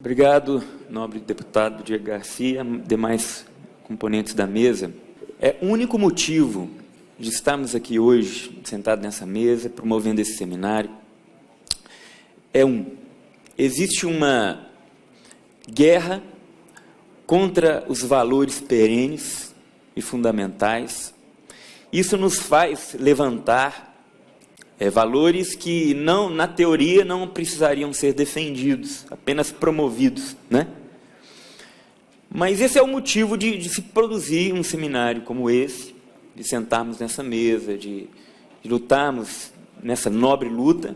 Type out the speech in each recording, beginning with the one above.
Obrigado, nobre deputado Diego Garcia, demais componentes da mesa. O único motivo de estarmos aqui hoje, sentados nessa mesa, promovendo esse seminário, existe uma guerra contra os valores perenes e fundamentais. Isso nos faz levantar valores que, na teoria, não precisariam ser defendidos, apenas promovidos, né? Mas esse é o motivo de se produzir um seminário como esse, de sentarmos nessa mesa, de lutarmos nessa nobre luta,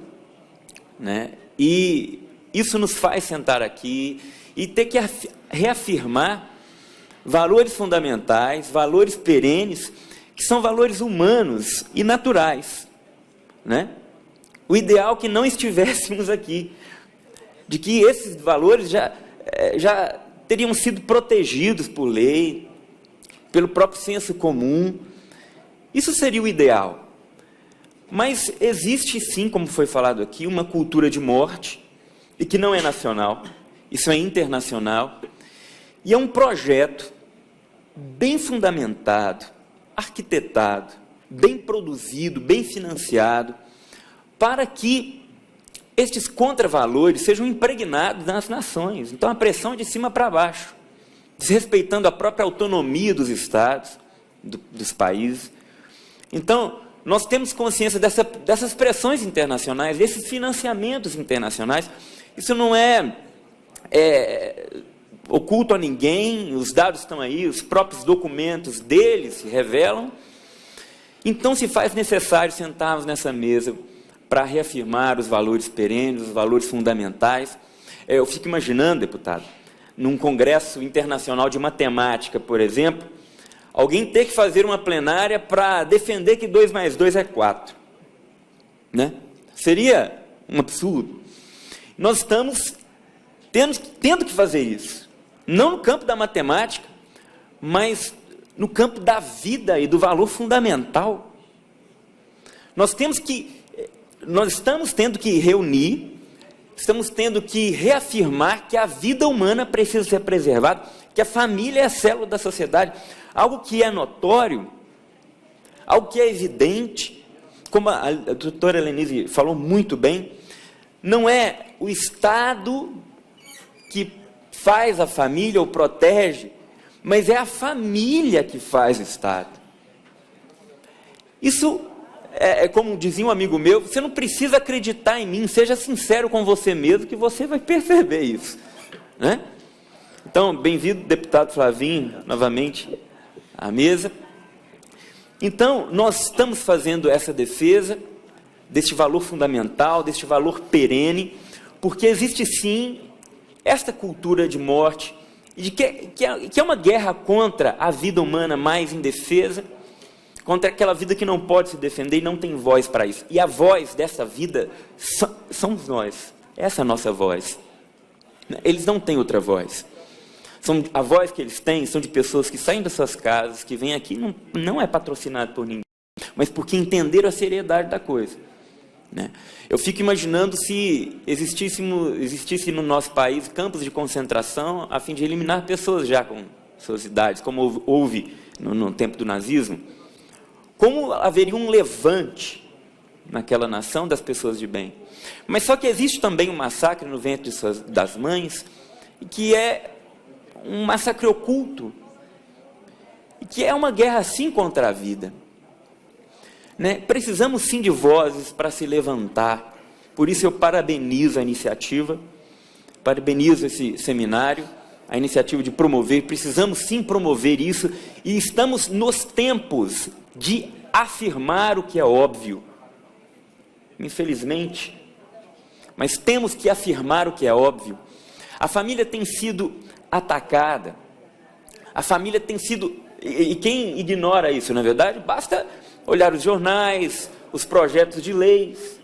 né? E isso nos faz sentar aqui e ter que reafirmar valores fundamentais, valores perenes, que são valores humanos e naturais, né? O ideal é que não estivéssemos aqui, de que esses valores já teriam sido protegidos por lei, pelo próprio senso comum. Isso seria o ideal. Mas existe sim, como foi falado aqui, uma cultura de morte, e que não é nacional, isso é internacional, e é um projeto bem fundamentado, arquitetado, bem produzido, bem financiado, para que estes contravalores sejam impregnados nas nações. Então, a pressão é de cima para baixo, desrespeitando a própria autonomia dos estados, dos países. Então, nós temos consciência dessas pressões internacionais, desses financiamentos internacionais. Isso não é oculto a ninguém, os dados estão aí, os próprios documentos deles se revelam. Então, se faz necessário sentarmos nessa mesa para reafirmar os valores perenes, os valores fundamentais. Eu fico imaginando, deputado, num congresso internacional de matemática, por exemplo, alguém ter que fazer uma plenária para defender que 2 mais 2 é 4. Né? Seria um absurdo. Nós estamos tendo que fazer isso. Não no campo da matemática, mas no campo da vida e do valor fundamental. Nós estamos tendo que reunir, estamos tendo que reafirmar que a vida humana precisa ser preservada, que a família é a célula da sociedade, algo que é notório, algo que é evidente, como a doutora Helenise falou muito bem, não é o Estado que faz a família ou protege, mas é a família que faz o Estado. Isso como dizia um amigo meu, você não precisa acreditar em mim, seja sincero com você mesmo, que você vai perceber isso. Né? Então, bem-vindo, deputado Flavinho, novamente à mesa. Então, nós estamos fazendo essa defesa deste valor fundamental, deste valor perene, porque existe sim esta cultura de morte, de que é uma guerra contra a vida humana mais indefesa, contra aquela vida que não pode se defender e não tem voz para isso. E a voz dessa vida somos nós. Essa é a nossa voz. Eles não têm outra voz. A voz que eles têm são de pessoas que saem das suas casas, que vêm aqui, não é patrocinado por ninguém, mas porque entenderam a seriedade da coisa. Né? Eu fico imaginando se existisse no nosso país campos de concentração a fim de eliminar pessoas já com suas idades, como houve no tempo do nazismo. Como haveria um levante naquela nação das pessoas de bem. Mas só que existe também um massacre no ventre das mães, que é um massacre oculto, e que é uma guerra sim contra a vida. Né? Precisamos sim de vozes para se levantar. Por isso eu parabenizo a iniciativa, parabenizo esse seminário, a iniciativa de promover. Precisamos sim promover isso, e estamos nos tempos de afirmar o que é óbvio. Infelizmente, mas temos que afirmar o que é óbvio. A família tem sido atacada, a família tem sido, e quem ignora isso, na verdade, basta olhar os jornais, os projetos de leis,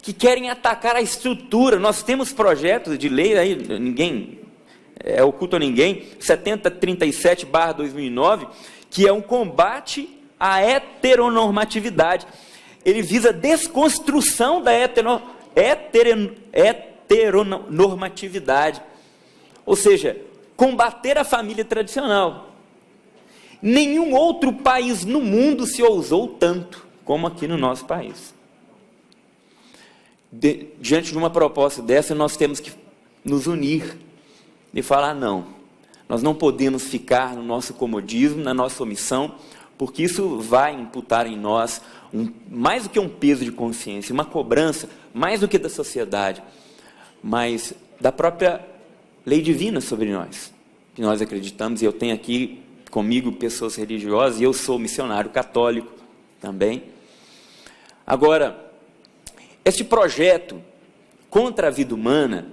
que querem atacar a estrutura. Nós temos projetos de lei, aí ninguém oculto a ninguém, 7037/2009, que é um combate à heteronormatividade. Ele visa a desconstrução da heteronormatividade. Ou seja, combater a família tradicional. Nenhum outro país no mundo se ousou tanto como aqui no nosso país. Diante de uma proposta dessa, nós temos que nos unir e falar: não, nós não podemos ficar no nosso comodismo, na nossa omissão, porque isso vai imputar em nós mais do que um peso de consciência, uma cobrança, mais do que da sociedade, mas da própria lei divina sobre nós, que nós acreditamos. E eu tenho aqui comigo pessoas religiosas, e eu sou missionário católico também. Agora, este projeto contra a vida humana,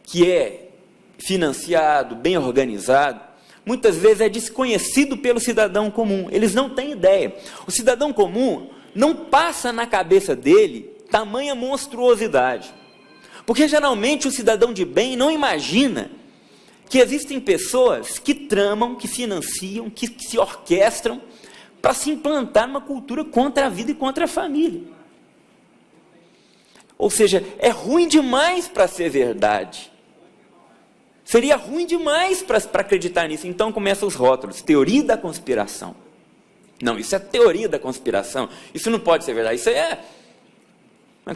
que é financiado, bem organizado, muitas vezes é desconhecido pelo cidadão comum. Eles não têm ideia. O cidadão comum não passa na cabeça dele tamanha monstruosidade. Porque geralmente o cidadão de bem não imagina que existem pessoas que tramam, que financiam, que se orquestram para se implantar numa cultura contra a vida e contra a família. Ou seja, é ruim demais para ser verdade. Seria ruim demais para acreditar nisso. Então começam os rótulos: teoria da conspiração. Não, isso é teoria da conspiração. Isso não pode ser verdade. Isso é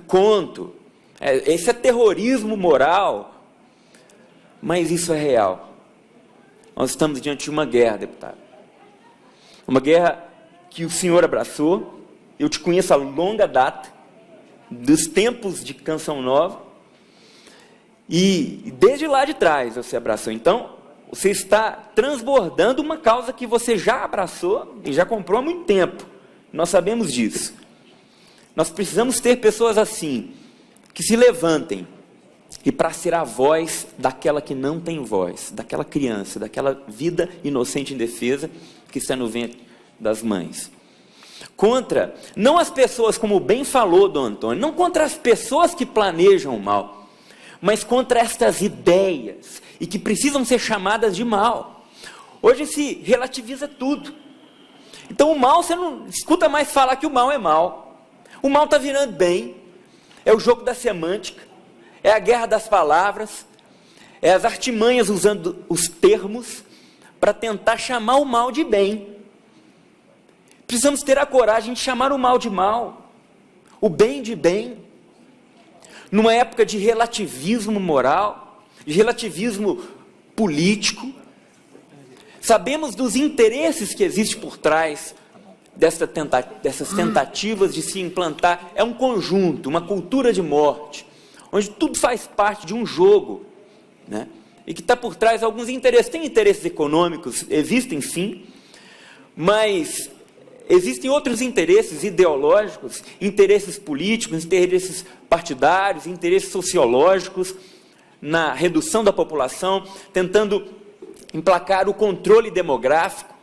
conto. Isso é terrorismo moral. Mas isso é real. Nós estamos diante de uma guerra, deputado. Uma guerra que o senhor abraçou. Eu te conheço há longa data, dos tempos de Canção Nova, e desde lá de trás você abraçou. Então, você está transbordando uma causa que você já abraçou e já comprou há muito tempo. Nós sabemos disso. Nós precisamos ter pessoas assim, que se levantem, e para ser a voz daquela que não tem voz, daquela criança, daquela vida inocente e indefesa que está no ventre das mães. Contra, não as pessoas, como bem falou Dom Antônio, não contra as pessoas que planejam o mal, mas contra estas ideias, e que precisam ser chamadas de mal. Hoje se relativiza tudo. Então o mal, você não escuta mais falar que o mal é mal. O mal está virando bem. É o jogo da semântica, é a guerra das palavras, é as artimanhas usando os termos para tentar chamar o mal de bem. Precisamos ter a coragem de chamar o mal de mal, o bem de bem. Numa época de relativismo moral, de relativismo político, sabemos dos interesses que existem por trás dessas tentativas de se implantar. É um conjunto, uma cultura de morte, onde tudo faz parte de um jogo, né? E que está por trás alguns interesses. Tem interesses econômicos, existem sim, mas existem outros interesses ideológicos, interesses políticos, interesses partidários, interesses sociológicos, na redução da população, tentando emplacar o controle demográfico.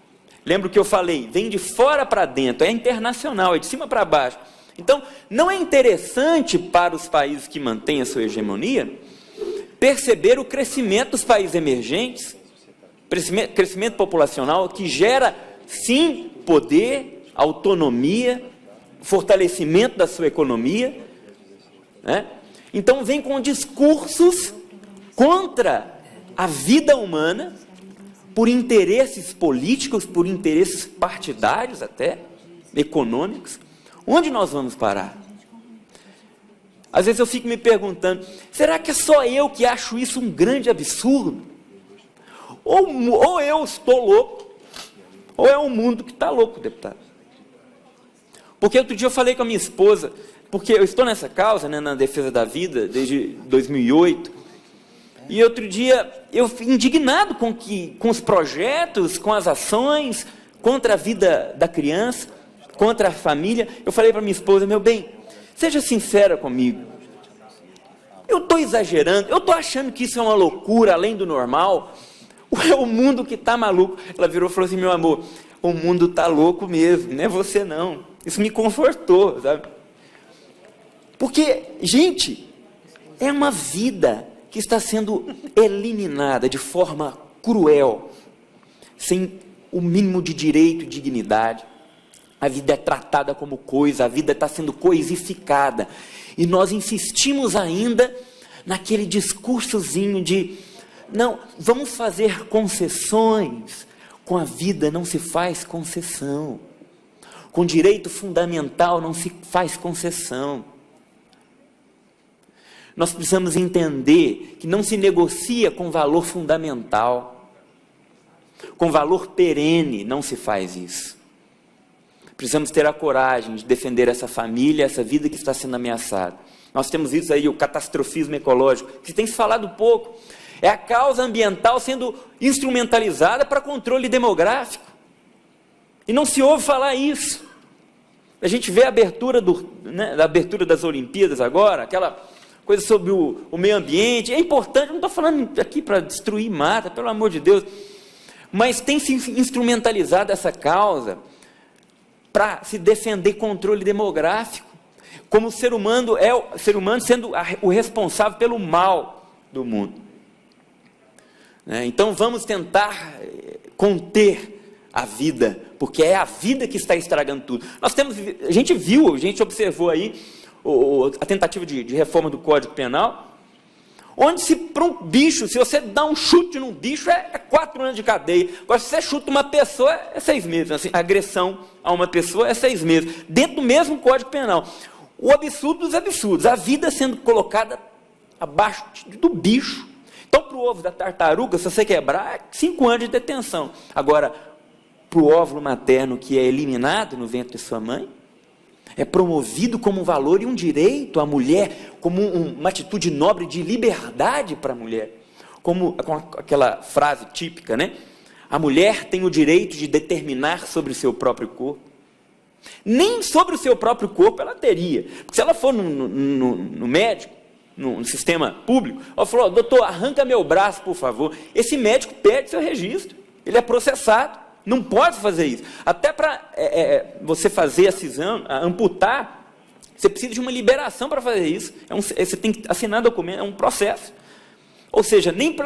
Lembra o que eu falei? Vem de fora para dentro, é internacional, é de cima para baixo. Então, não é interessante para os países que mantêm a sua hegemonia perceber o crescimento dos países emergentes, crescimento populacional, que gera, sim, poder, autonomia, fortalecimento da sua economia, né? Então vem com discursos contra a vida humana, por interesses políticos, por interesses partidários até, econômicos. Onde nós vamos parar? Às vezes eu fico me perguntando, será que é só eu que acho isso um grande absurdo? Ou eu estou louco, ou é o mundo que está louco, deputado. Porque outro dia eu falei com a minha esposa, porque eu estou nessa causa, né, na defesa da vida, desde 2008, e outro dia eu fui indignado com os projetos, com as ações, contra a vida da criança, contra a família. Eu falei para minha esposa, meu bem, seja sincera comigo, eu estou exagerando, eu estou achando que isso é uma loucura, além do normal, ou é o mundo que está maluco? Ela virou e falou assim, meu amor, o mundo está louco mesmo, não é você não. Isso me confortou, sabe? Porque, gente, é uma vida que está sendo eliminada de forma cruel, sem o mínimo de direito e dignidade. A vida é tratada como coisa, a vida está sendo coisificada. E nós insistimos ainda naquele discursozinho de Não, vamos fazer concessões. Com a vida não se faz concessão. Com direito fundamental não se faz concessão. Nós precisamos entender que não se negocia com valor fundamental. Com valor perene não se faz isso. Precisamos ter a coragem de defender essa família, essa vida que está sendo ameaçada. Nós temos visto aí o catastrofismo ecológico, que tem se falado pouco. É a causa ambiental sendo instrumentalizada para controle demográfico. E não se ouve falar isso. A gente vê a abertura, da abertura das Olimpíadas agora, aquela coisa sobre o meio ambiente. É importante, não estou falando aqui para destruir mata, pelo amor de Deus. Mas tem se instrumentalizado essa causa para se defender controle demográfico, como o ser humano sendo o responsável pelo mal do mundo. Então vamos tentar conter a vida, porque é a vida que está estragando tudo. A gente observou aí a tentativa de reforma do Código Penal, onde se para um bicho, se você dá um chute num bicho, é 4 anos de cadeia. Agora, se você chuta uma pessoa, é 6 meses. Assim, agressão a uma pessoa é 6 meses. Dentro do mesmo Código Penal. O absurdo dos absurdos. A vida sendo colocada abaixo do bicho. Então, para o ovo da tartaruga, se você quebrar, é 5 anos de detenção. Agora, para o óvulo materno que é eliminado no ventre de sua mãe, é promovido como um valor e um direito à mulher, como uma atitude nobre de liberdade para a mulher. Com aquela frase típica, né? A mulher tem o direito de determinar sobre o seu próprio corpo. Nem sobre o seu próprio corpo ela teria. Porque se ela for no médico, no sistema público, ela falou, doutor, arranca meu braço, por favor. Esse médico perde seu registro. Ele é processado. Não pode fazer isso. Até para você fazer a cisão, amputar, você precisa de uma liberação para fazer isso. Você tem que assinar documento, é um processo. Ou seja, nem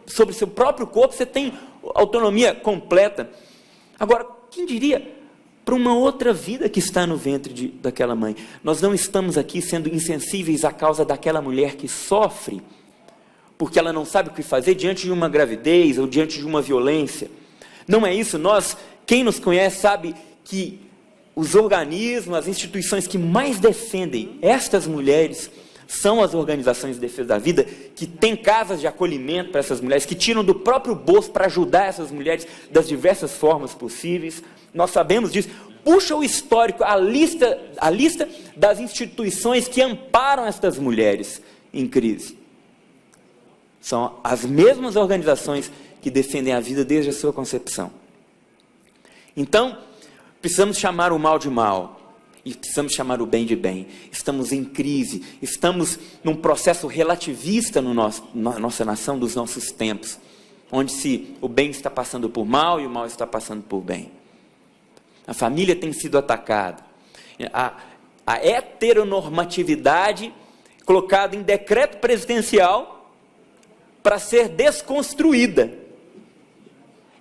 sobre o seu próprio corpo você tem autonomia completa. Agora, quem diria para uma outra vida que está no ventre daquela mãe? Nós não estamos aqui sendo insensíveis à causa daquela mulher que sofre, porque ela não sabe o que fazer diante de uma gravidez ou diante de uma violência. Não é isso. Quem nos conhece sabe que os organismos, as instituições que mais defendem estas mulheres são as organizações de defesa da vida, que têm casas de acolhimento para essas mulheres, que tiram do próprio bolso para ajudar essas mulheres das diversas formas possíveis. Nós sabemos disso. Puxa o histórico, a lista das instituições que amparam estas mulheres em crise. São as mesmas organizações que defendem a vida desde a sua concepção. Então, precisamos chamar o mal de mal, e precisamos chamar o bem de bem. Estamos em crise, estamos num processo relativista na nossa nação, dos nossos tempos, onde o bem está passando por mal e o mal está passando por bem. A família tem sido atacada, a heteronormatividade colocada em decreto presidencial para ser desconstruída.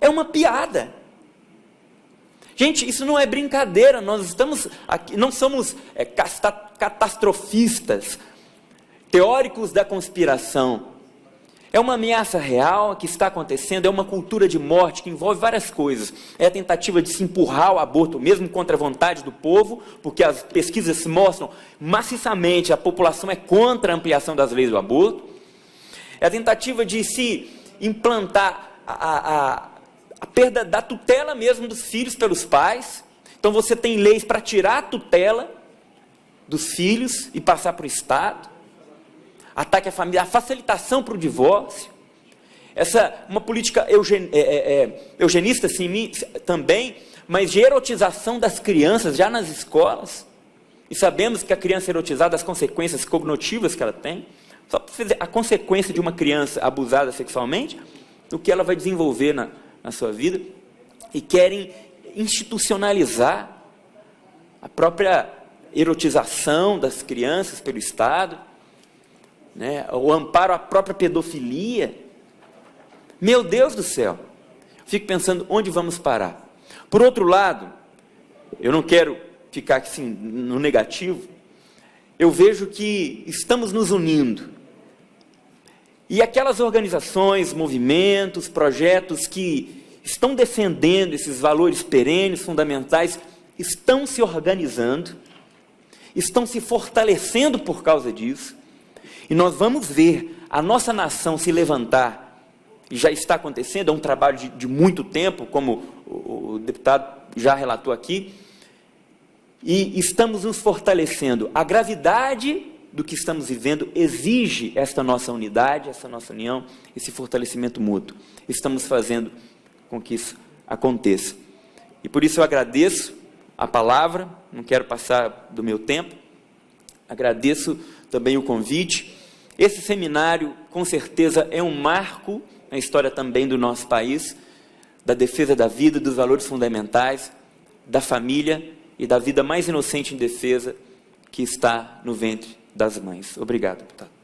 É uma piada. Gente, isso não é brincadeira. Nós estamos aqui, não somos catastrofistas, teóricos da conspiração. É uma ameaça real que está acontecendo, é uma cultura de morte que envolve várias coisas. É a tentativa de se empurrar o aborto, mesmo contra a vontade do povo, porque as pesquisas mostram maciçamente a população é contra a ampliação das leis do aborto. É a tentativa de se implantar a perda da tutela mesmo dos filhos pelos pais. Então você tem leis para tirar a tutela dos filhos e passar para o Estado. Ataque à família, a facilitação para o divórcio. Uma política eugenista sim, também, mas de erotização das crianças já nas escolas. E sabemos que a criança erotizada, as consequências cognitivas que ela tem, só para fazer a consequência de uma criança abusada sexualmente, o que ela vai desenvolver na sua vida, e querem institucionalizar a própria erotização das crianças pelo Estado, né? O amparo à própria pedofilia. Meu Deus do céu, fico pensando onde vamos parar. Por outro lado, eu não quero ficar assim no negativo, eu vejo que estamos nos unindo, E aquelas organizações, movimentos, projetos que estão defendendo esses valores perenes, fundamentais, estão se organizando, estão se fortalecendo por causa disso, e nós vamos ver a nossa nação se levantar, e já está acontecendo, é um trabalho de muito tempo, como o deputado já relatou aqui, e estamos nos fortalecendo. A gravidade do que estamos vivendo exige esta nossa unidade, essa nossa união, esse fortalecimento mútuo. Estamos fazendo com que isso aconteça. E por isso eu agradeço a palavra, não quero passar do meu tempo, agradeço também o convite. Esse seminário, com certeza, é um marco na história também do nosso país, da defesa da vida, dos valores fundamentais, da família e da vida mais inocente e indefesa que está no ventre das mães. Obrigado, deputado.